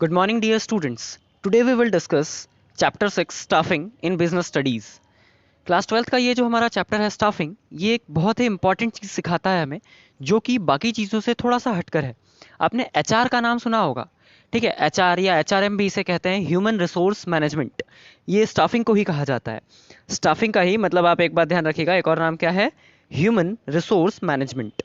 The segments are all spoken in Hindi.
Good morning, dear students. Today we will discuss Chapter 6 Staffing in Business Studies. Class 12th का ये जो हमारा चैप्टर है स्टाफिंग, ये एक बहुत ही इंपॉर्टेंट चीज़ सिखाता है हमें, जो कि बाकी चीज़ों से थोड़ा सा हटकर है। आपने एचआर का नाम सुना होगा, ठीक है। एचआर या एचआरएम भी इसे कहते हैं, ह्यूमन रिसोर्स मैनेजमेंट। ये स्टाफिंग को ही कहा जाता है। स्टाफिंग का ही मतलब आप एक बात ध्यान रखिएगा, एक और नाम क्या है, ह्यूमन रिसोर्स मैनेजमेंट।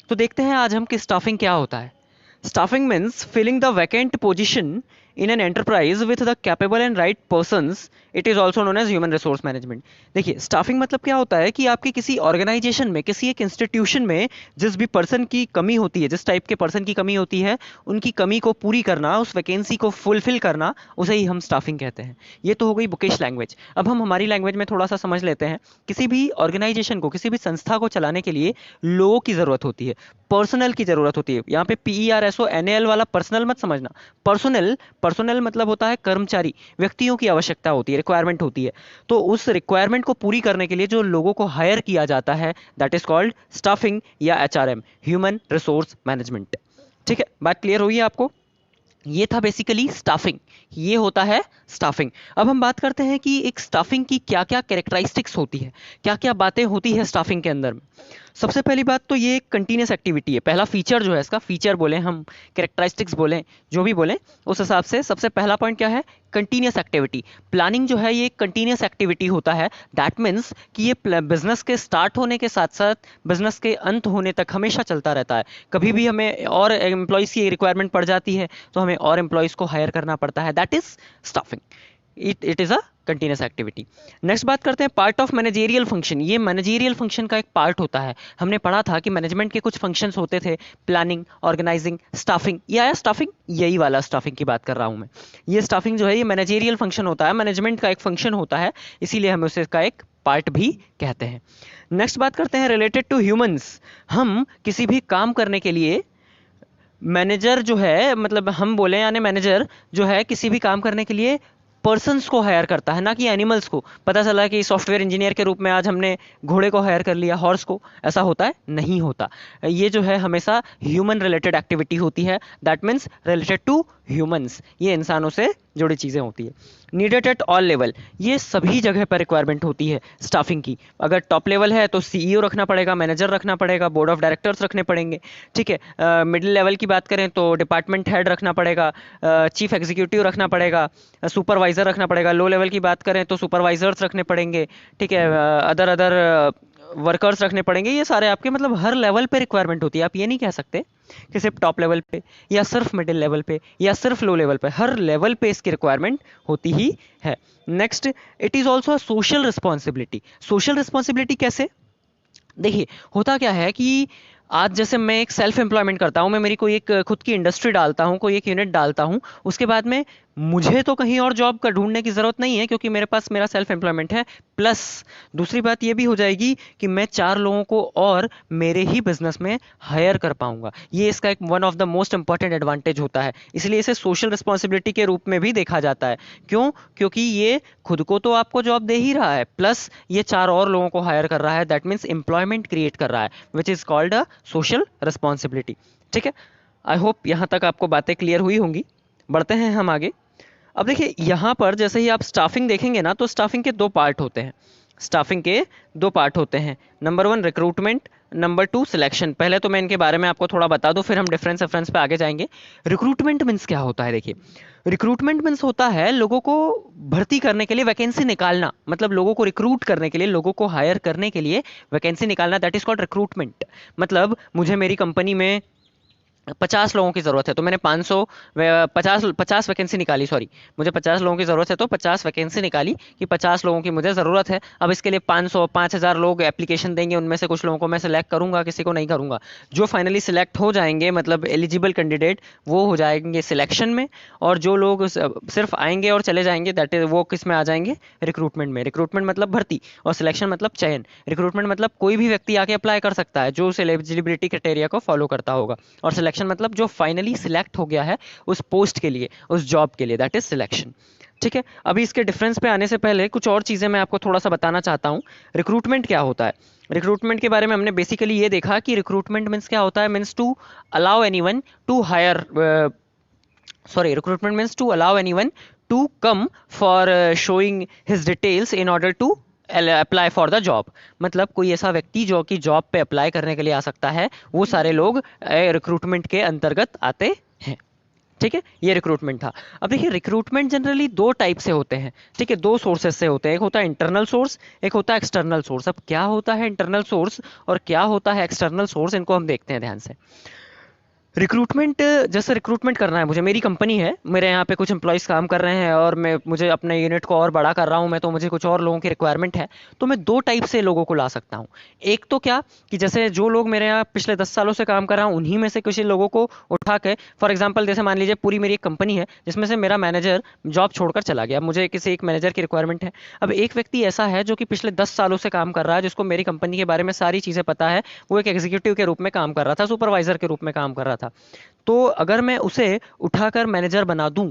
तो देखते हैं आज हम कि स्टाफिंग क्या होता है। Staffing means filling the vacant position in an enterprise with the capable and right persons. It is also known as human resource management. देखिए, स्टाफिंग मतलब क्या होता है कि आपकी किसी ऑर्गेनाइजेशन में, किसी एक इंस्टीट्यूशन में जिस भी पर्सन की कमी होती है, जिस टाइप के पर्सन की कमी होती है, उनकी कमी को पूरी करना, उस वैकेंसी को फुलफिल करना, उसे ही हम स्टाफिंग कहते हैं। ये तो हो गई बुकिश लैंग्वेज। अब हम हमारी लैंग्वेज में थोड़ा सा समझ लेते हैं। किसी भी ऑर्गेनाइजेशन को, किसी भी संस्था को चलाने के लिए लोगों की ज़रूरत होती है, पर्सनल की ज़रूरत होती है। यहाँ पे PERSONAL वाला पर्सनल मत समझना। पर्सनल मतलब होता है कर्मचारी, व्यक्तियों की आवश्यकता होती है, रिक्वायरमेंट होती है। तो उस रिक्वायरमेंट को पूरी करने के लिए जो लोगों को हायर किया जाता है, दैट इज कॉल्ड स्टाफिंग या HRM, ह्यूमन रिसोर्स मैनेजमेंट। ठीक है, बात क्लियर हुई है आपको? ये था बेसिकली स्टाफिंग, ये होता है स्टाफिंग। अब हम बात करते हैं कि एक स्टाफिंग की क्या क्या कैरेक्टरिस्टिक्स होती है, क्या क्या बातें होती है स्टाफिंग के अंदर में। सबसे पहली बात तो ये एक कंटिन्यूस एक्टिविटी है। पहला फीचर जो है इसका, फीचर बोलें हम, कैरेक्टरिस्टिक्स बोलें, जो भी बोलें उस हिसाब से सबसे पहला पॉइंट क्या है, कंटिन्यूस एक्टिविटी। प्लानिंग जो है ये एक कंटिन्यूस एक्टिविटी होता है। दैट मीन्स कि ये बिजनेस के स्टार्ट होने के साथ साथ बिजनेस के अंत होने तक हमेशा चलता रहता है। कभी भी हमें और एम्प्लॉयज़ की रिक्वायरमेंट पड़ जाती है तो हमें और एम्प्लॉयज़ को हायर करना पड़ता है। That is staffing. It is a continuous activity. Next बात करते हैं पार्ट ऑफ मैनेजेरियल फंक्शन। ये मैनेजेरियल फंक्शन का एक पार्ट होता है। हमने पढ़ा था कि मैनेजमेंट के कुछ फंक्शंस होते थे, प्लानिंग, ऑर्गेनाइजिंग, स्टाफिंग। ये आया स्टाफिंग, यही वाला स्टाफिंग की बात कर रहा हूँ मैं। ये स्टाफिंग जो है ये मैनेजेरियल फंक्शन होता है, मैनेजमेंट का एक फंक्शन होता है, इसीलिए हम उसे का एक पार्ट भी कहते हैं। नेक्स्ट बात करते हैं रिलेटेड टू ह्यूमंस। हम किसी भी काम करने के लिए मैनेजर जो है, मतलब हम बोले यानी मैनेजर जो है किसी भी काम करने के लिए पर्सन्स को हायर करता है, ना कि एनिमल्स को। पता चला कि सॉफ्टवेयर इंजीनियर के रूप में आज हमने घोड़े को हायर कर लिया, हॉर्स को, ऐसा होता है? नहीं होता। ये जो है हमेशा ह्यूमन रिलेटेड एक्टिविटी होती है। That means related to humans, ये इंसानों से जुड़ी चीज़ें होती है। नीडेड एट ऑल लेवल, ये सभी जगह पर रिक्वायरमेंट होती है स्टाफिंग की। अगर टॉप लेवल है तो CEO रखना पड़ेगा, मैनेजर रखना पड़ेगा, बोर्ड ऑफ डायरेक्टर्स रखने पड़ेंगे, ठीक है। मिडिल लेवल की बात करें तो डिपार्टमेंट हेड रखना पड़ेगा, चीफ एग्जीक्यूटिव रखना पड़ेगा, सुपरवाइजर रखना पड़ेगा। लो लेवल की बात करें तो सुपरवाइजर्स रखने पड़ेंगे, ठीक है। अदर अदर वर्कर्स रखने पड़ेंगे। ये सारे आपके मतलब हर लेवल पे रिक्वायरमेंट होती है। आप ये नहीं कह सकते कि सिर्फ टॉप लेवल पे या सिर्फ मिडिल लेवल पे या सिर्फ लो लेवल पे, हर लेवल पे इसकी रिक्वायरमेंट होती ही है। Next, it is also a social responsibility. Social responsibility कैसे? देखिए, होता क्या है कि आज जैसे मैं एक सेल्फ एम्प्लॉयमेंट करता हूँ, मैं मेरी कोई एक खुद की इंडस्ट्री डालता हूँ, कोई एक यूनिट डालता हूँ, उसके बाद में मुझे तो कहीं और जॉब का ढूंढने की ज़रूरत नहीं है क्योंकि मेरे पास मेरा सेल्फ एम्प्लॉयमेंट है। प्लस दूसरी बात ये भी हो जाएगी कि मैं 4 लोगों को और मेरे ही बिजनेस में हायर कर पाऊंगा। ये इसका एक one of the most important advantage होता है, इसलिए इसे सोशल रिस्पॉन्सिबिलिटी के रूप में भी देखा जाता है। क्यों? क्योंकि ये खुद को तो आपको जॉब दे ही रहा है, प्लस ये 4 और लोगों को हायर कर रहा है। दैट मीन्स एम्प्लॉयमेंट क्रिएट कर रहा है, which is called a social responsibility. ठीक है, आई होप यहाँ तक आपको बातें क्लियर हुई होंगी। बढ़ते हैं हम आगे। अब देखिए, यहाँ पर जैसे ही आप स्टाफिंग देखेंगे ना, तो स्टाफिंग के 2 पार्ट होते हैं। स्टाफिंग के 2 पार्ट होते हैं। Number 1 recruitment, number 2 selection. पहले तो मैं इनके बारे में आपको थोड़ा बता दूं, फिर हम डिफरेंस रेफरेंस पे आगे जाएंगे। रिक्रूटमेंट मीन्स क्या होता है? देखिए, रिक्रूटमेंट मीन्स होता है लोगों को भर्ती करने के लिए वैकेंसी निकालना, मतलब लोगों को रिक्रूट करने के लिए, लोगों को हायर करने के लिए वैकेंसी निकालना। That is called recruitment. मतलब मुझे मेरी कंपनी में 50 लोगों की ज़रूरत है तो मैंने 50 वैकेंसी निकाली, सॉरी, मुझे 50 लोगों की ज़रूरत है तो 50 वैकेंसी निकाली कि 50 लोगों की मुझे ज़रूरत है। अब इसके लिए 500-5000 लोग एप्लीकेशन देंगे, उनमें से कुछ लोगों को मैं सिलेक्ट करूंगा, किसी को नहीं करूंगा। जो फाइनली सिलेक्ट हो जाएंगे, मतलब एलिजिबल कैंडिडेट, वो हो जाएंगे सिलेक्शन में। और जो लोग सिर्फ आएंगे और चले जाएंगे, दैट इज वो किस में आ जाएंगे? रिक्रूटमेंट में। रिक्रूटमेंट मतलब भर्ती और सिलेक्शन मतलब चयन। रिक्रूटमेंट मतलब कोई भी व्यक्ति आके अप्लाई कर सकता है जो उस एलिजिबिलिटी क्राइटेरिया को फॉलो करता होगा, और सिलेक्शन मतलब जो फाइनली सिलेक्ट हो गया है उस पोस्ट के लिए, उस जॉब के लिए, दैट इज सिलेक्शन। ठीक है, अभी इसके डिफरेंस पे आने से पहले कुछ और चीजें मैं आपको थोड़ा सा बताना चाहता हूं। रिक्रूटमेंट क्या होता है? रिक्रूटमेंट के बारे में हमने बेसिकली ये देखा कि रिक्रूटमेंट मीन्स क्या होता है, means to allow anyone to hire sorry, recruitment means to allow anyone to come for showing his details in order to apply for the job. मतलब कोई ऐसा व्यक्ति जो कि जॉब पे अप्लाई करने के लिए आ सकता है, वो सारे लोग रिक्रूटमेंट के अंतर्गत आते हैं। ठीक है, ये रिक्रूटमेंट था। अब देखिए, रिक्रूटमेंट जनरली दो टाइप से होते हैं। ठीक है, दो सोर्सेस से होते हैं, एक होता है इंटरनल सोर्स, एक होता है एक्सटर्नल सोर्स। अब क्या होता है इंटरनल सोर्स और क्या होता है एक्सटर्नल सोर्स, इनको हम देखते हैं ध्यान से। रिक्रूटमेंट, जैसे रिक्रूटमेंट करना है मुझे, मेरी कंपनी है, मेरे यहाँ पे कुछ एम्प्लॉयज़ काम कर रहे हैं और मुझे अपने यूनिट को और बड़ा कर रहा हूँ मैं, तो मुझे कुछ और लोगों की रिक्वायरमेंट है। तो मैं दो टाइप से लोगों को ला सकता हूँ। एक तो क्या कि जैसे जो लोग मेरे यहाँ पिछले 10 सालों से काम कर रहा हूँ, उन्हीं में से कुछ लोगों को उठा के, फॉर एग्जाम्पल जैसे मान लीजिए पूरी मेरी एक कंपनी है जिसमें से मेरा मैनेजर जॉब छोड़कर चला गया, मुझे किसी एक मैनेजर की रिक्वायरमेंट है। अब एक व्यक्ति ऐसा है जो कि पिछले 10 सालों से काम कर रहा है, जिसको मेरी कंपनी के बारे में सारी चीज़ें पता है, वो एक एग्जीक्यूटिव के रूप में काम कर रहा था, सुपरवाइजर के रूप में काम कर रहा था। तो अगर मैं उसे उठाकर मैनेजर बना दूं,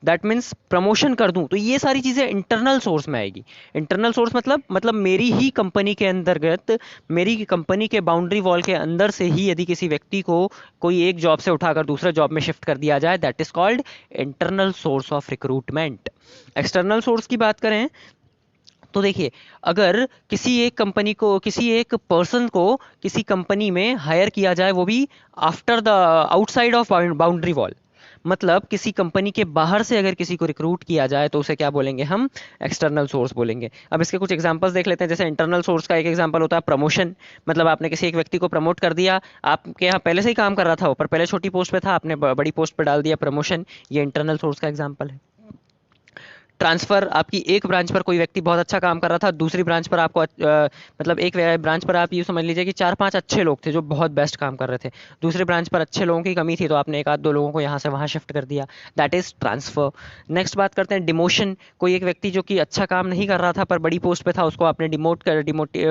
दैट मीन्स प्रमोशन कर दूं, तो ये सारी चीज़ें इंटरनल सोर्स में आएगी। इंटरनल सोर्स मतलब मेरी ही कंपनी के अंतर्गत, मेरी कंपनी के बाउंड्री वॉल के अंदर से ही यदि किसी व्यक्ति को कोई एक जॉब से उठाकर दूसरे जॉब में शिफ्ट कर दिया जाए, that is called internal source of recruitment. External source की बात करें तो देखिए, अगर किसी एक कंपनी को, किसी एक पर्सन को किसी कंपनी में हायर किया जाए, वो भी after the outside of boundary wall, मतलब किसी कंपनी के बाहर से अगर किसी को रिक्रूट किया जाए, तो उसे क्या बोलेंगे हम? एक्सटर्नल सोर्स बोलेंगे। अब इसके कुछ एग्जांपल्स देख लेते हैं। जैसे इंटरनल सोर्स का एक एग्जांपल होता है प्रमोशन, मतलब आपने किसी एक व्यक्ति को प्रमोट कर दिया, आपके यहाँ पहले से ही काम कर रहा था, पर पहले छोटी पोस्ट पे था, आपने बड़ी पोस्ट पे डाल दिया, प्रमोशन, ये इंटरनल सोर्स का एग्जांपल है। ट्रांसफर, आपकी एक ब्रांच पर कोई व्यक्ति बहुत अच्छा काम कर रहा था, दूसरी ब्रांच पर आपको मतलब एक ब्रांच पर आप यूँ समझ लीजिए कि 4-5 अच्छे लोग थे जो बहुत बेस्ट काम कर रहे थे, दूसरी ब्रांच पर अच्छे लोगों की कमी थी, तो आपने एक आध दो लोगों को यहाँ से वहाँ शिफ्ट कर दिया, दैट इज ट्रांसफर। नेक्स्ट बात करते हैं डिमोशन। कोई एक व्यक्ति जो कि अच्छा काम नहीं कर रहा था पर बड़ी पोस्ट पे था, उसको आपने डिमोट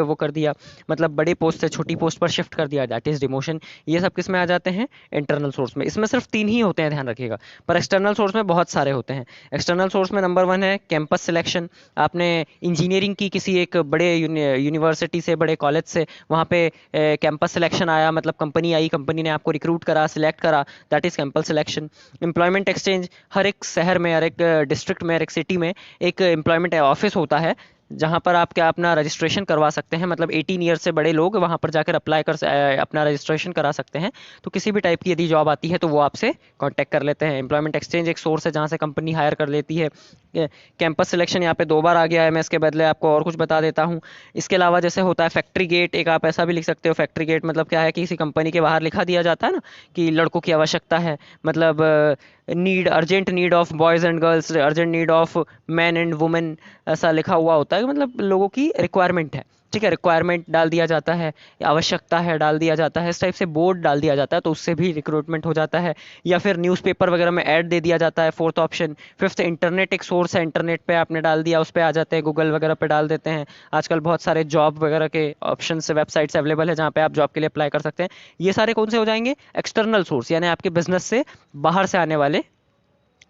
वो कर दिया, मतलब बड़े पोस्ट से छोटी पोस्ट पर शिफ्ट कर दिया, दैट इज डिमोशन। ये सब किस में आ जाते हैं? इंटरनल सोर्स में। इसमें सिर्फ 3 ही होते हैं, ध्यान रखिएगा, पर एक्सटर्नल सोर्स में बहुत सारे होते हैं। एक्सटर्नल सोर्स में नंबर 1 है कैंपस सिलेक्शन। आपने इंजीनियरिंग की किसी एक बड़े यूनिवर्सिटी से, बड़े कॉलेज से, वहाँ पे कैंपस सिलेक्शन आया, मतलब कंपनी आई, कंपनी ने आपको रिक्रूट करा, सिलेक्ट करा, that is campus selection. Employment exchange, हर एक शहर में, हर एक डिस्ट्रिक्ट में, हर एक सिटी में एक एम्प्लॉयमेंट ऑफिस होता है, जहाँ पर आप क्या अपना रजिस्ट्रेशन करवा सकते हैं, मतलब 18 ईयर से बड़े लोग वहाँ पर जाकर अपना रजिस्ट्रेशन करा सकते हैं। तो किसी भी टाइप की यदि जॉब आती है तो वो आपसे कांटेक्ट कर लेते हैं। एम्प्लॉयमेंट एक्सचेंज एक सोर्स है जहाँ से कंपनी हायर कर लेती है। कैंपस सिलेक्शन यहाँ पे 2 बार आ गया है, मैं इसके बदले आपको और कुछ बता देता हूँ। इसके अलावा जैसे होता है फैक्ट्री गेट, एक आप ऐसा भी लिख सकते हो। फैक्ट्री गेट मतलब क्या है कि किसी कंपनी के बाहर लिखा दिया जाता है ना कि लड़कों की आवश्यकता है, मतलब need, urgent need of boys and girls, urgent need of man and women, ऐसा लिखा हुआ होता है, मतलब लोगों की रिक्वायरमेंट है। ठीक है, रिक्वायरमेंट डाल दिया जाता है, आवश्यकता है डाल दिया जाता है, इस टाइप से बोर्ड डाल दिया जाता है, तो उससे भी रिक्रूटमेंट हो जाता है। या फिर न्यूज़पेपर वगैरह में ऐड दे दिया जाता है, फोर्थ ऑप्शन। फिफ्थ, इंटरनेट एक सोर्स है, इंटरनेट पे आपने डाल दिया, उस पर आ जाते हैं, गूगल वगैरह पे डाल देते हैं। आजकल बहुत सारे जॉब वगैरह के ऑप्शन से वेबसाइट्स अवेलेबल है जहाँ पे आप जॉब के लिए अप्लाई कर सकते हैं। ये सारे कौन से हो जाएंगे? एक्सटर्नल सोर्स, यानी आपके बिजनेस से बाहर से आने वाले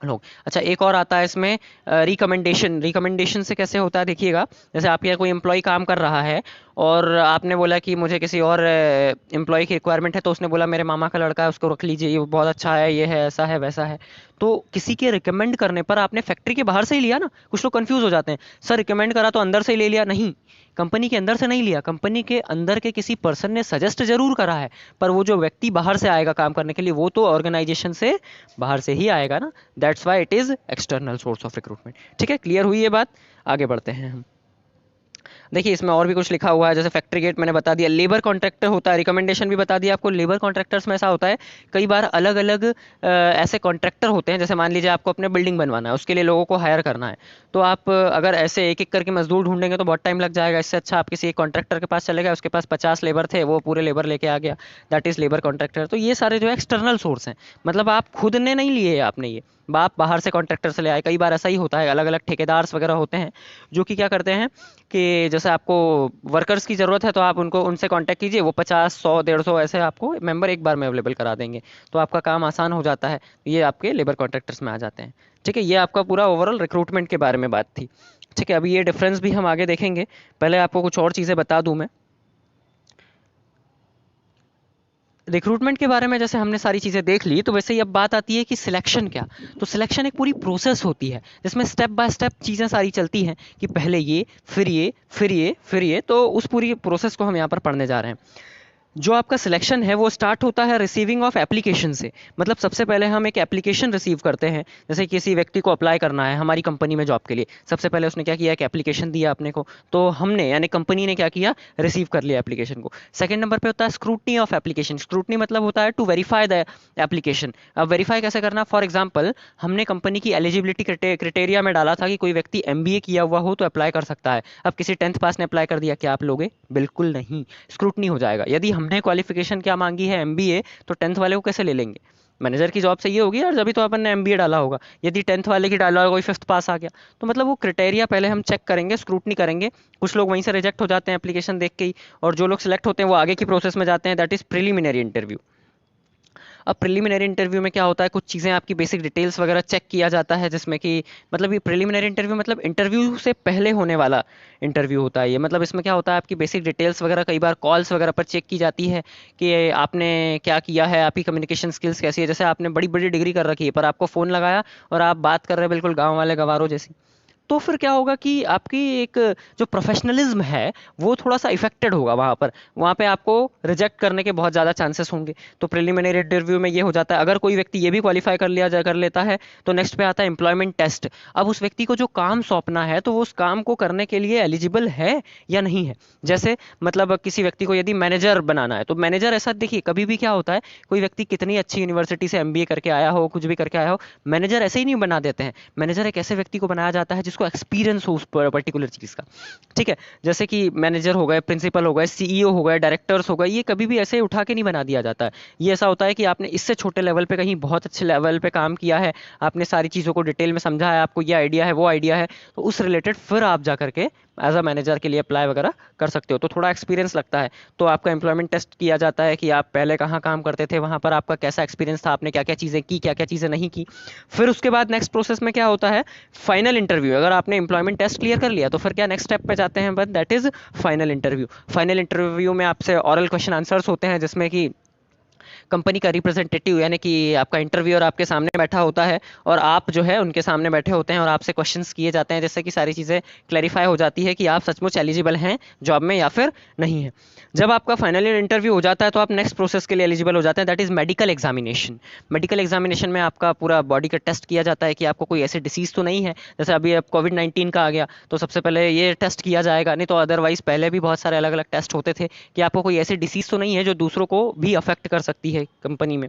लोग। अच्छा, एक और आता है इसमें रिकमेंडेशन। रिकमेंडेशन से कैसे होता है देखिएगा, जैसे आपके यहाँ कोई एम्प्लॉय काम कर रहा है और आपने बोला कि मुझे किसी और एम्प्लॉय की रिक्वायरमेंट है, तो उसने बोला मेरे मामा का लड़का है, उसको रख लीजिए, ये बहुत अच्छा है, ये है, ऐसा है, वैसा है। तो किसी के रिकमेंड करने पर आपने फैक्ट्री के बाहर से ही लिया ना। कुछ लोग कंफ्यूज हो जाते हैं, सर रिकमेंड करा तो अंदर से ही ले लिया? नहीं, कंपनी के अंदर से नहीं लिया, कंपनी के अंदर के किसी पर्सन ने सजेस्ट जरूर करा है, पर वो जो व्यक्ति बाहर से आएगा काम करने के लिए, वो तो ऑर्गेनाइजेशन से बाहर से ही आएगा ना, that's why it is external source of recruitment. ठीक है, क्लियर हुई ये बात? आगे बढ़ते हैं हम। देखिए, इसमें और भी कुछ लिखा हुआ है, जैसे फैक्ट्री गेट मैंने बता दिया, लेबर कॉन्ट्रैक्टर होता है, रिकमेंडेशन भी बता दिया आपको। लेबर कॉन्ट्रैक्टर्स में ऐसा होता है, कई बार अलग अलग ऐसे कॉन्ट्रैक्टर होते हैं, जैसे मान लीजिए आपको अपने बिल्डिंग बनवाना है, उसके लिए लोगों को हायर करना है, तो आप अगर ऐसे एक एक करके मजदूर ढूंढेंगे तो बहुत टाइम लग जाएगा। इससे अच्छा आप किसी एक कॉन्ट्रैक्टर के पास चले गए, उसके पास 50 लेबर थे, वो पूरे लेबर लेके आ गया, दैट इज लेबर कॉन्ट्रैक्टर। तो ये सारे जो एक्सटर्नल सोर्स हैं, मतलब आप खुद ने नहीं लिए, आपने ये आप बाहर से कॉन्ट्रैक्टर से ले आए। कई बार ऐसा ही होता है, अलग अलग ठेकेदार्स वगैरह होते हैं जो कि क्या करते हैं कि जैसे आपको वर्कर्स की ज़रूरत है, तो आप उनको, उनसे कांटेक्ट कीजिए, वो 50, 100, 150 ऐसे आपको मेंबर एक बार में अवेलेबल करा देंगे, तो आपका काम आसान हो जाता है। ये आपके लेबर कॉन्ट्रैक्टर्स में आ जाते हैं। ठीक है, ये आपका पूरा ओवरऑल रिक्रूटमेंट के बारे में बात थी। ठीक है, अभी ये डिफरेंस भी हम आगे देखेंगे, पहले आपको कुछ और चीज़ें बता दूं मैं। रिक्रूटमेंट के बारे में जैसे हमने सारी चीज़ें देख ली, तो वैसे ही अब बात आती है कि सिलेक्शन क्या। तो सिलेक्शन एक पूरी प्रोसेस होती है जिसमें स्टेप बाय स्टेप चीज़ें सारी चलती हैं कि पहले ये, फिर ये, फिर ये, फिर ये। तो उस पूरी प्रोसेस को हम यहाँ पर पढ़ने जा रहे हैं। जो आपका सिलेक्शन है वो स्टार्ट होता है रिसीविंग ऑफ एप्लीकेशन से। मतलब सबसे पहले हम एक एप्लीकेशन रिसीव करते हैं। जैसे किसी व्यक्ति को अप्लाई करना है हमारी कंपनी में जॉब के लिए, सबसे पहले उसने क्या किया, एक एप्लीकेशन दिया अपने को, तो हमने यानी कंपनी ने क्या किया, रिसीव कर लिया एप्लीकेशन को। सेकंड नंबर पे होता है स्क्रूटनी ऑफ एप्लीकेशन। स्क्रूटनी मतलब होता है टू वेरीफाई द एप्लीकेशन। अब वेरीफाई कैसे करना, फॉर एग्जाम्पल हमने कंपनी की एलिजिबिलिटी क्राइटेरिया में डाला था कि कोई व्यक्ति एमबीए किया हुआ हो तो अप्लाई कर सकता है। अब किसी 10th पास ने अप्लाई कर दिया, क्या आप लोगे? बिल्कुल नहीं, स्क्रूटनी हो जाएगा। यदि हमने क्वालिफिकेशन क्या मांगी है, एमबीए, तो 10th वाले को कैसे ले लेंगे? मैनेजर की जॉब से ये होगी यार, जब तो अपन ने एमबीए डाला होगा। यदि 10th वाले की डाला होगा, कोई 5th पास आ गया, तो मतलब वो क्राइटेरिया पहले हम चेक करेंगे, स्क्रूटनी करेंगे। कुछ लोग वहीं से रिजेक्ट हो जाते हैं एप्लीकेशन देख के ही, और जो लोग सिलेक्ट होते हैं वो आगे की प्रोसेस में जाते हैं, दैट इज प्रिलिमिनरी इंटरव्यू। अब प्रिलिमिनरी इंटरव्यू में क्या होता है, कुछ चीज़ें आपकी बेसिक डिटेल्स वगैरह चेक किया जाता है, जिसमें कि मतलब ये प्रिलिमिनरी इंटरव्यू मतलब इंटरव्यू से पहले होने वाला इंटरव्यू होता है ये। मतलब इसमें क्या होता है, आपकी बेसिक डिटेल्स वगैरह कई बार कॉल्स वगैरह पर चेक की जाती है कि आपने क्या किया है, आपकी कम्युनिकेशन स्किल्स कैसी है। जैसे आपने बड़ी बड़ी डिग्री कर रखी है पर आपको फ़ोन लगाया और आप बात कर रहे हैं बिल्कुल गाँव वाले गवारों जैसी, तो फिर क्या होगा कि आपकी एक जो प्रोफेशनलिज्म है वो थोड़ा सा इफेक्टेड होगा वहाँ पे आपको रिजेक्ट करने के बहुत ज़्यादा चांसेस होंगे। तो प्रिलिमिनरी इंटरव्यू में ये हो जाता है। अगर कोई व्यक्ति ये भी क्वालिफाई कर लेता है, तो नेक्स्ट पे आता है एम्प्लॉयमेंट टेस्ट। अब उस व्यक्ति को जो काम सौंपना है तो वो उस काम को करने के लिए एलिजिबल है या नहीं है। जैसे मतलब किसी व्यक्ति को यदि मैनेजर बनाना है, तो मैनेजर ऐसा देखिए, कभी भी क्या होता है, कोई व्यक्ति कितनी अच्छी यूनिवर्सिटी से एमबीए करके आया हो, कुछ भी करके आया हो, मैनेजर ऐसे ही नहीं बना देते हैं। मैनेजर एक ऐसे व्यक्ति को बनाया जाता है जिसको एक्सपीरियंस हो उस पर्टिकुलर चीज़ का। ठीक है, जैसे कि मैनेजर हो गए, प्रिंसिपल हो गए, सीईओ हो गए, डायरेक्टर्स हो गए, ये कभी भी ऐसे उठा के नहीं बना दिया जाता है। ये ऐसा होता है कि आपने इससे छोटे लेवल पे कहीं बहुत अच्छे लेवल पे काम किया है, आपने सारी चीज़ों को डिटेल में समझा है, आपको ये आइडिया है, वो आइडिया है, तो उस रिलेटेड फिर आप जा करके एज अ मैनेजर के लिए अप्लाई वगैरह कर सकते हो। तो थोड़ा एक्सपीरियंस लगता है। तो आपका एम्प्लॉयमेंट टेस्ट किया जाता है कि आप पहले कहाँ काम करते थे, वहाँ पर आपका कैसा एक्सपीरियंस था, आपने क्या क्या चीज़ें की, क्या क्या चीज़ें नहीं की। फिर उसके बाद नेक्स्ट प्रोसेस में क्या होता है, फाइनल इंटरव्यू। अगर आपने एम्प्लॉयमेंट टेस्ट क्लियर कर लिया तो फिर क्या नेक्स्ट स्टेप पे जाते हैं, but that is final interview. Final interview में आपसे ऑरल क्वेश्चन आंसर्स होते हैं, जिसमें कि कंपनी का रिप्रेजेंटेटिव यानी कि आपका इंटरव्यूअर आपके सामने बैठा होता है और आप जो है उनके सामने बैठे होते हैं और आपसे क्वेश्चंस किए जाते हैं, जिससे कि सारी चीज़ें क्लैरिफाई हो जाती है कि आप सचमुच एलिजिबल हैं जॉब में या फिर नहीं है। जब आपका फाइनल इंटरव्यू हो जाता है तो आप नेक्स्ट प्रोसेस के लिए एलिजिबल हो जाते हैं, that is medical examination. Medical examination में आपका पूरा बॉडी का टेस्ट किया जाता है कि आपको कोई ऐसी डिसीज़ तो नहीं है। जैसे अभी अब कोविड-19 का आ गया तो सबसे पहले ये टेस्ट किया जाएगा, नहीं तो अदरवाइज पहले भी बहुत सारे अलग अलग टेस्ट होते थे कि आपको कोई ऐसी डिसीज़ तो नहीं है जो दूसरों को भी अफेक्ट कर सकती है कंपनी में।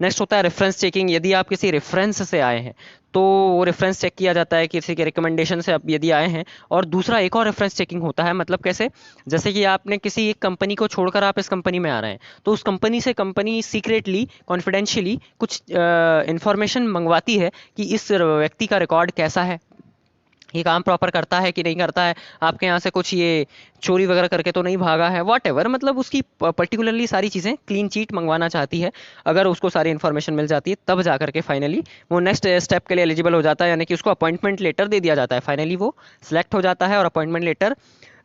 नेक्स्ट होता है रेफरेंस चेकिंग। यदि आप किसी रेफरेंस से आए हैं तो वो रेफरेंस चेक किया जाता है, किसी के रिकमेंडेशन से आप यदि आए हैं। और दूसरा एक और रेफरेंस चेकिंग होता है, मतलब कैसे, जैसे कि आपने किसी एक कंपनी को छोड़कर आप इस कंपनी में आ रहे हैं, तो उस कंपनी से कंपनी सीक्रेटली कॉन्फिडेंशियली कुछ इंफॉर्मेशन मंगवाती है कि इस व्यक्ति का रिकॉर्ड कैसा है, ये काम प्रॉपर करता है कि नहीं करता है, आपके यहाँ से कुछ ये चोरी वगैरह करके तो नहीं भागा है, वॉट एवर। मतलब उसकी पर्टिकुलरली सारी चीज़ें क्लीन चीट मंगवाना चाहती है। अगर उसको सारी इन्फॉर्मेशन मिल जाती है तब जा करके फाइनली वो नेक्स्ट स्टेप के लिए एलिजिबल हो जाता है, यानी कि उसको अपॉइंटमेंट लेटर दे दिया जाता है। फाइनली वो सिलेक्ट हो जाता है और अपॉइंटमेंट लेटर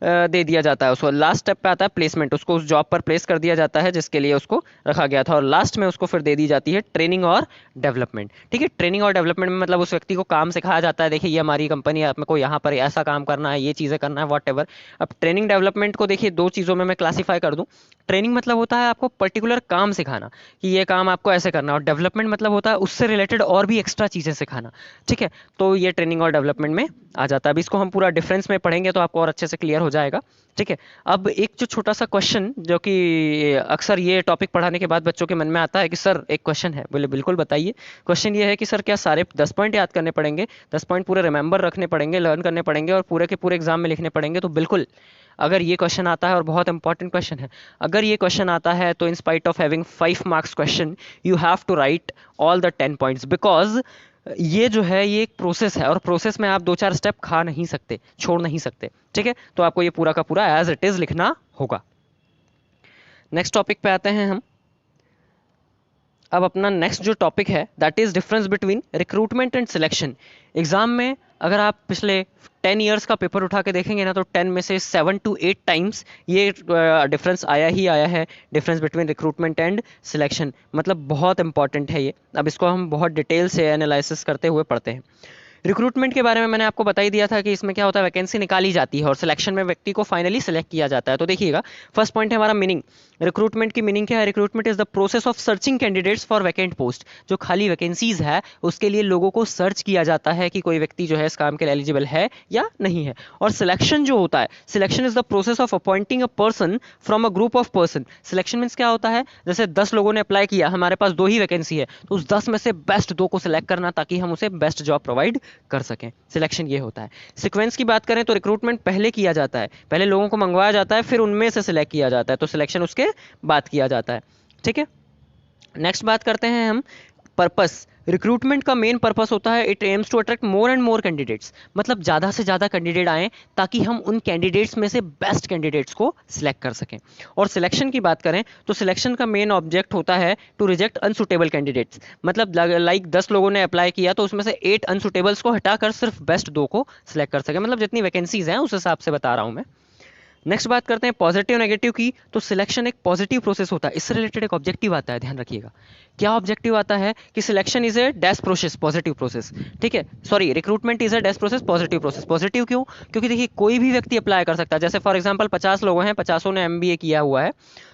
दे दिया जाता है उसको। लास्ट स्टेप पे आता है प्लेसमेंट। उसको उस जॉब पर प्लेस कर दिया जाता है जिसके लिए उसको रखा गया था। और लास्ट में उसको फिर दे दी जाती है ट्रेनिंग और डेवलपमेंट। ठीक है, ट्रेनिंग और डेवलपमेंट में मतलब उस व्यक्ति को काम सिखाया जाता है, देखिए ये हमारी कंपनी है, आपको यहाँ पर ऐसा काम करना है, ये चीज़ें करना है, वॉट एवर। अब ट्रेनिंग डेवलपमेंट को देखिए दो चीज़ों में मैं क्लासीफाई कर दूँ। ट्रेनिंग मतलब होता है आपको पर्टिकुलर काम सिखाना कि ये काम आपको ऐसे करना, और डेवलपमेंट मतलब होता है उससे रिलेटेड और भी एक्स्ट्रा चीज़ें सिखाना। ठीक है, तो ये ट्रेनिंग और डेवलपमेंट में आ जाता है। अब इसको हम पूरा डिफरेंस में पढ़ेंगे तो आपको और अच्छे से क्लियर हो जाएगा। ठीक है, अब एक जो छोटा सा क्वेश्चन जो कि अक्सर ये टॉपिक पढ़ाने के बाद बच्चों के मन में आता है कि सर एक क्वेश्चन है, बोले बिल्कुल बताइए। क्वेश्चन ये है कि सर क्या सारे 10 पॉइंट याद करने पड़ेंगे, 10 पॉइंट पूरे रिमेंबर रखने पड़ेंगे, लर्न करने पड़ेंगे और पूरे के पूरे एग्जाम में लिखने पड़ेंगे? तो बिल्कुल, अगर ये क्वेश्चन आता है, और बहुत इंपॉर्टेंट क्वेश्चन है, अगर ये क्वेश्चन आता है तो in spite of having 5 marks question you have to write all the 10 points, because ये जो है ये एक प्रोसेस है और प्रोसेस में आप 2-4 स्टेप खा नहीं सकते, छोड़ नहीं सकते। ठीक है, तो आपको ये पूरा का पूरा एज इट इज लिखना होगा। नेक्स्ट टॉपिक पे आते हैं हम। अब अपना नेक्स्ट जो टॉपिक है that is difference between recruitment and selection. Exam में अगर आप पिछले 10 ईयर्स का पेपर उठा के देखेंगे ना, तो 10 में से 7 to 8 टाइम्स ये डिफरेंस आया ही आया है, difference between recruitment and selection. मतलब बहुत इंपॉर्टेंट है ये। अब इसको हम बहुत डिटेल से एनालिसिस करते हुए पढ़ते हैं। रिक्रूटमेंट के बारे में मैंने आपको बता ही दिया था कि इसमें क्या होता है, वैकेंसी निकाली जाती है और सिलेक्शन में व्यक्ति को फाइनली सिलेक्ट किया जाता है। तो देखिएगा, फर्स्ट पॉइंट है हमारा मीनिंग। रिक्रूटमेंट की मीनिंग क्या है? Recruitment is the process of searching candidates for vacant post. जो खाली वैकेंसीज है उसके लिए लोगों को सर्च किया जाता है कि कोई व्यक्ति जो है इस काम के लिए एलिजिबल है या नहीं है। और सिलेक्शन जो होता है, selection is the process of appointing a person from a group of person. Selection means क्या होता है, जैसे 10 लोगों ने अप्लाई किया, हमारे पास 2 ही वैकेंसी है, तो उस 10 में से बेस्ट 2 को सिलेक्ट करना ताकि हम उसे बेस्ट जॉब प्रोवाइड कर सकें। सिलेक्शन ये होता है। सीक्वेंस की बात करें तो रिक्रूटमेंट पहले किया जाता है, पहले लोगों को मंगवाया जाता है, फिर उनमें से सिलेक्ट किया जाता है, तो सिलेक्शन उसके बाद किया जाता है। ठीक है, नेक्स्ट बात करते हैं हम पर्पस। रिक्रूटमेंट का मेन पर्पस होता है it aims to attract more and more candidates. मतलब ज़्यादा से ज़्यादा कैंडिडेट आएँ ताकि हम उन कैंडिडेट्स में से बेस्ट कैंडिडेट्स को सिलेक्ट कर सकें। और सिलेक्शन की बात करें तो सिलेक्शन का मेन ऑब्जेक्ट होता है टू रिजेक्ट अनसुटेबल कैंडिडेट्स। मतलब लाइक 10 लोगों ने अप्लाई किया तो उसमें से 8 अनसुटेबल्स को हटाकर सिर्फ बेस्ट 2 को सिलेक्ट कर सकें। मतलब जितनी वैकेंसीज हैं उस हिसाब से बता रहा हूँ मैं। नेक्स्ट बात करते हैं पॉजिटिव नेगेटिव की। तो सिलेक्शन एक पॉजिटिव प्रोसेस होता है, इससे रिलेटेड एक ऑब्जेक्टिव आता है, ध्यान रखिएगा। क्या ऑब्जेक्टिव आता है कि selection is a dash process, positive process. ठीक है, sorry, recruitment is a dash process, positive process. Positive क्यों? क्योंकि देखिए कोई भी व्यक्ति अप्लाई कर सकता है। जैसे फॉर एग्जांपल 50 लोग हैं, 50 ने एमबीए किया हुआ है,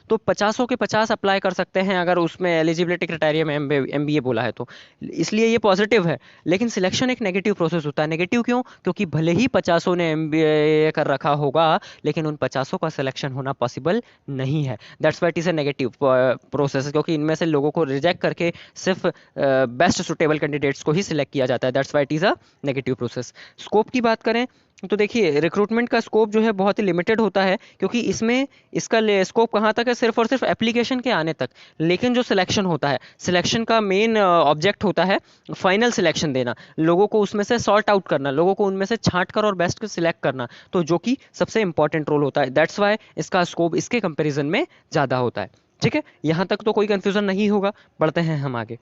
तो 50 के 50 अप्लाई कर सकते हैं अगर उसमें एलिजिबिलिटी क्राइटेरिया में एमबीए बोला है तो, इसलिए ये पॉजिटिव है। लेकिन सिलेक्शन एक नेगेटिव प्रोसेस होता है। नेगेटिव क्यों? क्योंकि भले ही 50 ने एमबीए कर रखा होगा लेकिन उन 50 का सिलेक्शन होना पॉसिबल नहीं है। That's why it is a negative process, क्योंकि इनमें से लोगों को रिजेक्ट करके सिर्फ बेस्ट सुटेबल कैंडिडेट्स को ही सिलेक्ट किया जाता है। That's why it is a negative process. Scope की बात करें तो देखिए रिक्रूटमेंट का स्कोप जो है बहुत ही लिमिटेड होता है, क्योंकि इसमें इसका स्कोप कहाँ तक है, सिर्फ और सिर्फ एप्लीकेशन के आने तक। लेकिन जो सिलेक्शन होता है, सिलेक्शन का मेन ऑब्जेक्ट होता है फाइनल सिलेक्शन देना, लोगों को उसमें से सॉर्ट आउट करना, लोगों को उनमें से छांट कर और बेस्ट को सिलेक्ट करना, तो जो कि सबसे इंपॉर्टेंट रोल होता है। दैट्स वाई इसका स्कोप इसके कंपेरिजन में ज़्यादा होता है। ठीक है, यहाँ तक तो कोई कंफ्यूजन नहीं होगा। बढ़ते हैं हम आगे।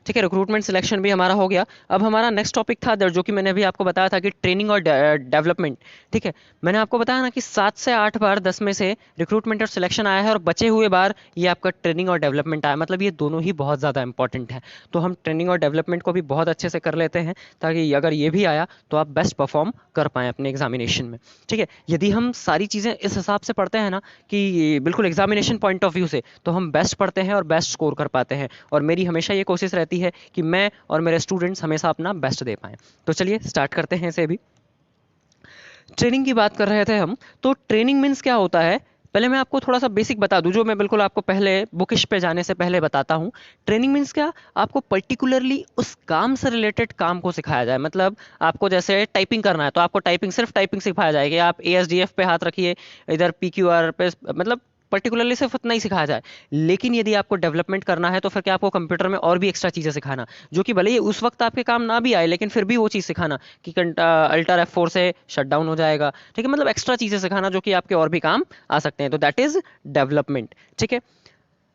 ठीक है, रिक्रूटमेंट सिलेक्शन भी हमारा हो गया। अब हमारा नेक्स्ट टॉपिक था जो कि मैंने अभी आपको बताया था कि ट्रेनिंग और डेवलपमेंट। ठीक है, मैंने आपको बताया ना कि 7 से 8 बार 10 में से रिक्रूटमेंट और सिलेक्शन आया है और बचे हुए बार ये आपका ट्रेनिंग और डेवलपमेंट आया। मतलब ये दोनों ही बहुत ज़्यादा इंपॉर्टेंट है। तो हम ट्रेनिंग और डेवलपमेंट को भी बहुत अच्छे से कर लेते हैं ताकि अगर ये भी आया तो आप बेस्ट परफॉर्म कर पाएँ अपने एग्जामिनेशन में। ठीक है, यदि हम सारी चीज़ें इस हिसाब से पढ़ते हैं ना कि बिल्कुल एग्जामिनेशन पॉइंट ऑफ व्यू से, तो हम बेस्ट पढ़ते हैं और बेस्ट स्कोर कर पाते हैं। और मेरी हमेशा ये कोशिश रहती है कि मैं और मेरे स्टूडेंट्स हमेशा अपना बेस्ट दे पाएं। तो चलिए स्टार्ट करते हैं इसे भी। ट्रेनिंग की बात कर रहे थे हम, तो ट्रेनिंग मीन्स क्या होता है, पहले मैं आपको थोड़ा सा बेसिक बता दूं जो मैं बिल्कुल आपको पहले बुकिश पे जाने से पहले बताता हूं। ट्रेनिंग मीन्स क्या, आपको पर्टिकुलरली उस काम से रिलेटेड काम को सिखाया जाए। मतलब आपको जैसे टाइपिंग करना है तो आपको टाइपिंग, सिर्फ टाइपिंग सिखाया जाए कि आप ASDF पे हाथ रखिए, इधर PQR पे, मतलब पर्टिकुलरली सिर्फ उतना ही सिखाया जाए। लेकिन यदि आपको डेवलपमेंट करना है तो फिर क्या आपको कंप्यूटर में और भी एक्स्ट्रा चीज़ें सिखाना, जो कि भले ही उस वक्त आपके काम ना भी आए लेकिन फिर भी वो चीज़ सिखाना कि अल्टर F4 से शट डाउन हो जाएगा। ठीक है, मतलब एक्स्ट्रा चीज़ें सिखाना जो कि आपके और भी काम आ सकते हैं, तो दैट इज डेवलपमेंट। ठीक है,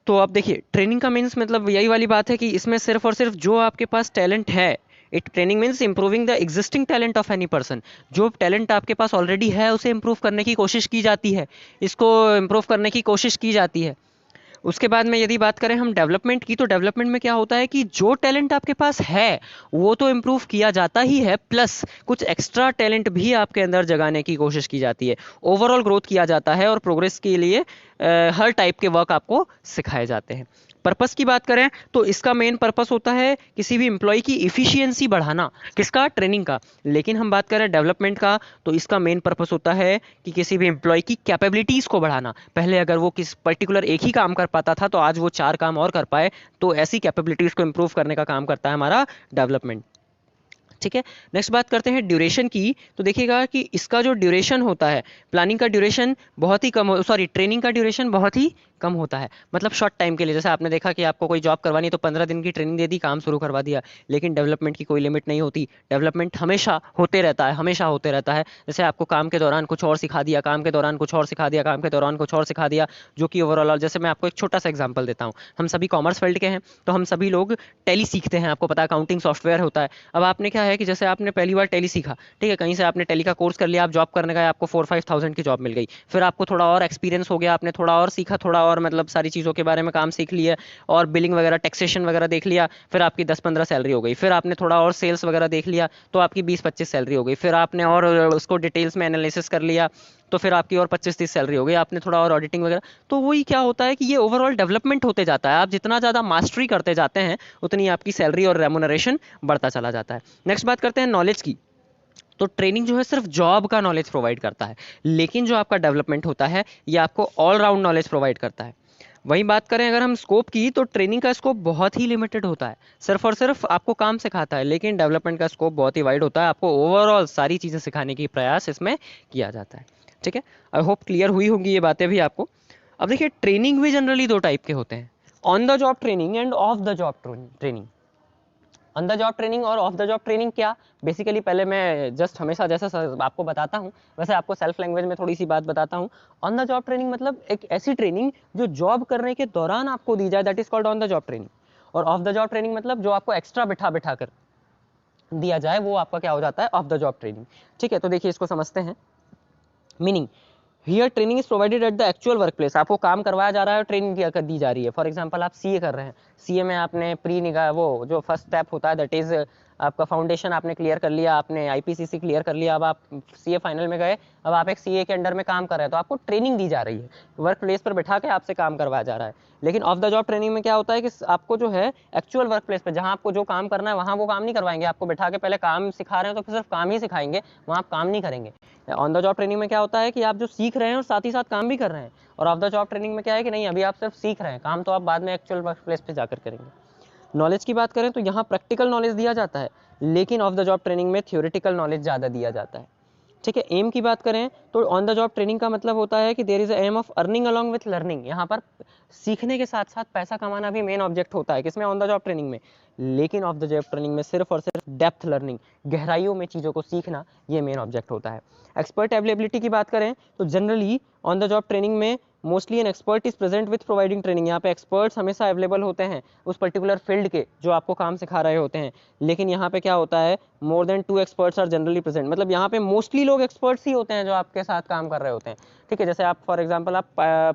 तो आप देखिए ट्रेनिंग का मीन्स मतलब यही वाली बात है कि इसमें सिर्फ और सिर्फ जो आपके पास टैलेंट है, it training means improving the existing talent of any person. जो टैलेंट आपके पास ऑलरेडी है उसे इंप्रूव करने की कोशिश की जाती है, इसको इंप्रूव करने की कोशिश की जाती है। उसके बाद में यदि बात करें हम डेवलपमेंट की, तो डेवलपमेंट में क्या होता है कि जो टैलेंट आपके पास है वो तो इम्प्रूव किया जाता ही है, प्लस कुछ एक्स्ट्रा टैलेंट भी आपके अंदर जगाने की कोशिश की जाती है। ओवरऑल ग्रोथ किया जाता है और प्रोग्रेस के लिए हर टाइप के वर्क आपको सिखाए जाते हैं। पर्पस की बात करें तो इसका मेन पर्पस होता है किसी भी एम्प्लॉय की इफिशियंसी बढ़ाना, किसका, ट्रेनिंग का। लेकिन हम बात करें डेवलपमेंट का तो इसका मेन पर्पस होता है कि किसी भी एम्प्लॉय की कैपेबिलिटीज़ को बढ़ाना। पहले अगर वो किस पर्टिकुलर एक ही काम कर पाता था तो आज वो 4 काम और कर पाए, तो ऐसी कैपेबिलिटीज़ को इंप्रूव करने का काम करता है हमारा डेवलपमेंट। ठीक है। नेक्स्ट बात करते हैं ड्यूरेशन की। तो देखिएगा कि इसका जो ड्यूरेशन होता है, प्लानिंग का ड्यूरेशन बहुत ही कम, सॉरी ट्रेनिंग का ड्यूरेशन बहुत ही कम होता है। मतलब शॉर्ट टाइम के लिए, जैसे आपने देखा कि आपको कोई जॉब करवानी है तो 15 दिन की ट्रेनिंग दे दी, काम शुरू करवा दिया। लेकिन डेवलपमेंट की कोई लिमिट नहीं होती, डेवलपमेंट हमेशा होते रहता है, हमेशा होते रहता है। जैसे आपको काम के दौरान कुछ और सिखा दिया, काम के दौरान कुछ और सिखा दिया, काम के दौरान कुछ और सिखा दिया, जो कि ओवरऑल, जैसे मैं आपको एक छोटा सा एग्जांपल देता हूँ। हम सभी कॉमर्स फील्ड के हैं, तो हम सभी लोग टैली सीखते हैं, आपको पता है अकाउंटिंग सॉफ्टवेयर होता है। अब आपने क्या है कि जैसे आपने पहली बार टैली सीखा, ठीक है, कहीं से आपने टैली का कोर्स कर लिया, आप जॉब करने गए, आपको 4-5 थाउजेंड की जॉब मिल गई। फिर आपको थोड़ा और एक्सपीरियंस हो गया, आपने थोड़ा और सीखा, थोड़ा और मतलब सारी चीज़ों के बारे में काम सीख लिया, और बिलिंग वगैरह, टैक्सेशन वगैरह देख लिया, फिर आपकी 10-15 सैलरी हो गई। फिर आपने थोड़ा और सेल्स वगैरह देख लिया, तो आपकी 20-25 सैलरी हो गई। फिर आपने और उसको डिटेल्स में एनालिसिस कर लिया, तो फिर आपकी और 25-30 सैलरी हो गई। आपने थोड़ा और ऑडिटिंग वगैरह, तो वही क्या होता है कि ये ओवरऑल डेवलपमेंट होते जाता है। आप जितना ज़्यादा मास्टरी करते जाते हैं, उतनी आपकी सैलरी और रेमुनरेशन बढ़ता चला जाता है। नेक्स्ट बात करते हैं नॉलेज की। तो ट्रेनिंग जो है सिर्फ जॉब का नॉलेज प्रोवाइड करता है, लेकिन जो आपका डेवलपमेंट होता है ये आपको ऑल राउंड नॉलेज प्रोवाइड करता है। वहीं बात करें अगर हम स्कोप की, तो ट्रेनिंग का स्कोप बहुत ही लिमिटेड होता है, सिर्फ और सिर्फ आपको काम सिखाता है। लेकिन डेवलपमेंट का स्कोप बहुत ही वाइड होता है, आपको ओवरऑल सारी चीज़ें सिखाने की प्रयास इसमें किया जाता है। ठीक है, आई होप क्लियर हुई होंगी ये बातें भी आपको। अब देखिए, ट्रेनिंग भी जनरली दो टाइप के होते हैं, on the job training end of the job training. On the job training और ऑफ द जॉब ट्रेनिंग क्या, बेसिकली पहले मैं जस्ट हमेशा जैसा आपको बताता हूँ वैसे आपको सेल्फ लैंग्वेज में थोड़ी सी बात बताता हूँ। ऑन द जॉब ट्रेनिंग मतलब एक ऐसी ट्रेनिंग जो जॉब करने के दौरान आपको दी जाए, that is called on the job training. और ऑफ द जॉब ट्रेनिंग मतलब जो आपको एक्स्ट्रा बिठा बिठा कर दिया जाए, वो आपका क्या हो जाता है, ऑफ द जॉब ट्रेनिंग। ठीक है, तो देखिए इसको समझते हैं। Meaning, here training is provided at the actual work place. आपको काम करवाया जा रहा है और ट्रेनिंग दी जा रही है। फॉर एग्जांपल आप सीए कर रहे हैं, सीए में आपने प्री निगाह वो जो फर्स्ट स्टेप होता है, दैट इज आपका फाउंडेशन आपने क्लियर कर लिया, आपने आईपीसीसी क्लियर कर लिया, अब आप सीए फाइनल में गए, अब आप एक सीए के अंडर में काम कर रहे हैं, तो आपको ट्रेनिंग दी जा रही है, वर्क प्लेस पर बैठा के आपसे काम करवाया जा रहा है। लेकिन ऑफ द जॉब ट्रेनिंग में क्या होता है कि आपको जो है एक्चुअल वर्क प्लेस पर जहाँ आपको जो काम करना है वहाँ वो काम नहीं करवाएंगे, आपको बैठा के पहले काम सिखा रहे हैं तो फिर सिर्फ काम ही सिखाएंगे, वहाँ आप काम नहीं करेंगे। ऑन द जॉब ट्रेनिंग में क्या होता है कि आप जो सीख रहे हैं और साथ ही साथ काम भी कर रहे हैं। और ऑफ द जॉब ट्रेनिंग में क्या है कि नहीं, अभी आप सिर्फ सीख रहे हैं, काम तो आप बाद में एक्चुअल वर्क प्लेस पे जाकर करेंगे। नॉलेज की बात करें तो यहाँ प्रैक्टिकल नॉलेज दिया जाता है, लेकिन ऑफ द जॉब ट्रेनिंग में थ्योरेटिकल नॉलेज ज़्यादा दिया जाता है। ठीक है, एम की बात करें तो ऑन द जॉब ट्रेनिंग का मतलब होता है कि there is aim of earning along with learning. यहाँ पर सीखने के साथ साथ पैसा कमाना भी मेन ऑब्जेक्ट होता है, किसमें, ऑन द जॉब ट्रेनिंग में। लेकिन ऑफ द जॉब ट्रेनिंग में सिर्फ और सिर्फ डेप्थ लर्निंग, गहराइयों में चीज़ों को सीखना, ये मेन ऑब्जेक्ट होता है। एक्सपर्ट अवेलेबिलिटी की बात करें तो generally on the job training में mostly an expert is present with providing training. यहाँ पे एक्सपर्ट्स हमेशा अवेलेबल होते हैं उस पर्टिकुलर फील्ड के जो आपको काम सिखा रहे होते हैं। लेकिन यहाँ पे क्या होता है, more than 2 experts are generally present, मतलब यहाँ पे मोस्टली लोग एक्सपर्ट्स ही होते हैं जो आपके साथ काम कर रहे होते हैं। ठीक है, जैसे आप फॉर एग्जांपल आप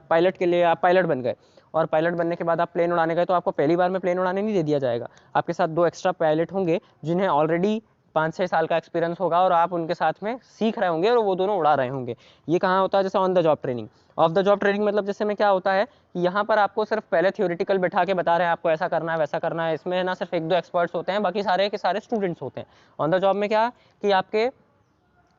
पायलट के लिए आप पायलट बन गए, और पायलट बनने के बाद आप प्लेन उड़ाने गए, तो आपको पहली बार में प्लेन उड़ाने नहीं दे दिया जाएगा, आपके साथ 2 एक्स्ट्रा पायलट होंगे जिन्हें ऑलरेडी 5-6 साल का एक्सपीरियंस होगा, और आप उनके साथ में सीख रहे होंगे और वो दोनों उड़ा रहे होंगे। ये कहाँ होता है, जैसे on the job training. Of the job training मतलब जैसे में क्या होता है कि यहाँ पर आपको सिर्फ पहले थ्योरेटिकल बैठा के बता रहे हैं आपको ऐसा करना है वैसा करना है, इसमें ना सिर्फ 1-2 एक्सपर्ट्स होते हैं, बाकी सारे के सारे स्टूडेंट्स होते हैं। ऑन द जॉब में क्या कि आपके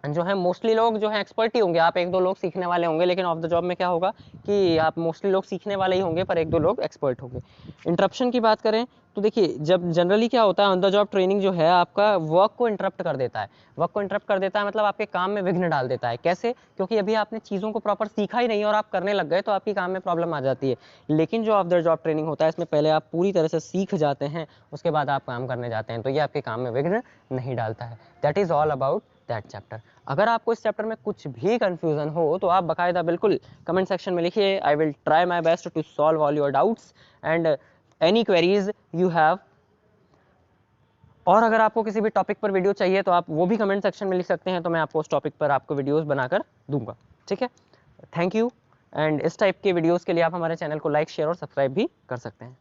जो है मोस्टली लोग जो है एक्सपर्ट ही होंगे, आप 1-2 लोग सीखने वाले होंगे। लेकिन ऑफ द जॉब में क्या होगा कि आप मोस्टली लोग सीखने वाले ही होंगे, पर 1-2 लोग एक्सपर्ट होंगे। इंटरप्शन की बात करें तो देखिए, जब जनरली क्या होता है, ऑन द जॉब ट्रेनिंग जो है आपका वर्क को इंटरप्ट कर देता है। वर्क को इंटरप्ट कर देता है मतलब आपके काम में विघ्न डाल देता है। कैसे, क्योंकि अभी आपने चीज़ों को प्रॉपर सीखा ही नहीं और आप करने लग गए, तो आपके काम में प्रॉब्लम आ जाती है। लेकिन जो ऑफ द जॉब ट्रेनिंग होता है, इसमें पहले आप पूरी तरह से सीख जाते हैं, उसके बाद आप काम करने जाते हैं, तो ये आपके काम में विघ्न नहीं डालता है। That is all about that chapter. अगर आपको इस चैप्टर में कुछ भी कंफ्यूजन हो तो आप बाकायदा बिल्कुल कमेंट सेक्शन में लिखिए। I will try my best to solve all your doubts and any queries you have. और अगर आपको किसी भी टॉपिक पर वीडियो चाहिए तो आप वो भी कमेंट सेक्शन में लिख सकते हैं, तो मैं आपको उस टॉपिक पर आपको वीडियोस बनाकर दूंगा। ठीक है, थैंक यू। एंड इस टाइप के वीडियोस के लिए आप हमारे चैनल को लाइक, शेयर और सब्सक्राइब भी कर सकते हैं।